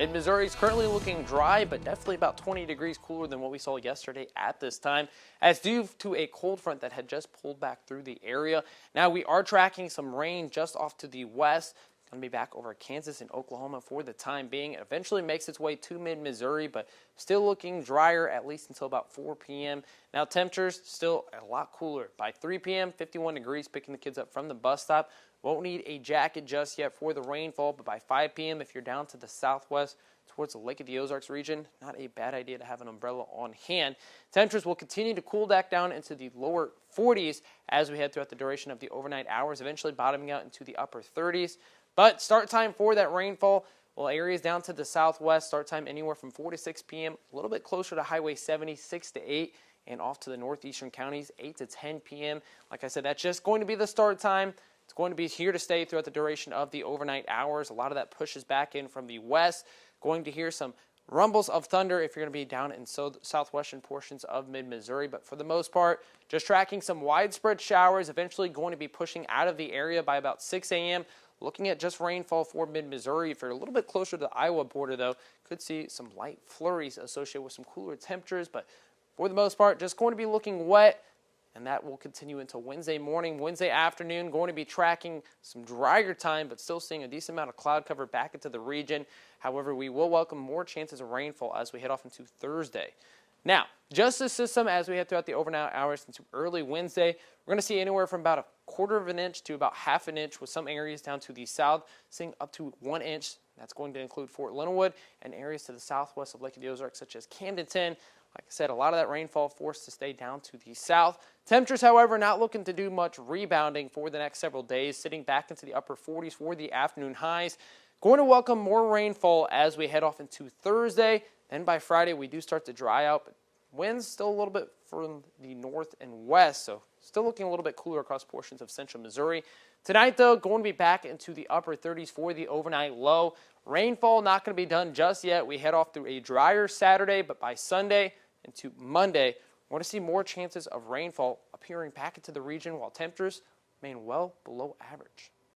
Missouri is currently looking dry, but definitely about 20 degrees cooler than what we saw yesterday at this time, as due to a cold front that had just pulled back through the area. Now we are tracking some rain just off to the west. Going to be back over Kansas and Oklahoma for the time being. It eventually makes its way to mid-Missouri, but still looking drier at least until about 4 p.m. Now temperatures still a lot cooler. By 3 p.m., 51 degrees, picking the kids up from the bus stop. Won't need a jacket just yet for the rainfall, but by 5 p.m., if you're down to the southwest towards the Lake of the Ozarks region, not a bad idea to have an umbrella on hand. Temperatures will continue to cool back down into the lower 40s as we head throughout the duration of the overnight hours, eventually bottoming out into the upper 30s. But start time for that rainfall, well, areas down to the southwest, start time anywhere from 4 to 6 p.m., a little bit closer to Highway 70, 6 to 8, and off to the northeastern counties, 8 to 10 p.m. Like I said, that's just going to be the start time. It's going to be here to stay throughout the duration of the overnight hours. A lot of that pushes back in from the west. Going to hear some rumbles of thunder if you're going to be down in southwestern portions of mid-Missouri. But for the most part, just tracking some widespread showers, eventually going to be pushing out of the area by about 6 a.m., Looking at just rainfall for mid-Missouri. If you're a little bit closer to the Iowa border, though, could see some light flurries associated with some cooler temperatures. But for the most part, just going to be looking wet, and that will continue until Wednesday morning. Wednesday afternoon, going to be tracking some drier time, but still seeing a decent amount of cloud cover back into the region. However, we will welcome more chances of rainfall as we head off into Thursday. Now, just this system as we head throughout the overnight hours into early Wednesday, we're going to see anywhere from about a quarter of an inch to about half an inch, with some areas down to the south seeing up to 1 inch. That's going to include Fort Leonard Wood and areas to the southwest of Lake of the Ozarks, such as Camdenton. Like I said, a lot of that rainfall forced to stay down to the south. Temperatures, however, not looking to do much rebounding for the next several days, sitting back into the upper 40s for the afternoon highs. Going to welcome more rainfall as we head off into Thursday. Then by Friday, we do start to dry out, but winds still a little bit from the north and west, so still looking a little bit cooler across portions of central Missouri. Tonight, though, going to be back into the upper 30s for the overnight low. Rainfall not going to be done just yet. We head off through a drier Saturday, but by Sunday into Monday, we're going to see more chances of rainfall appearing back into the region while temperatures remain well below average.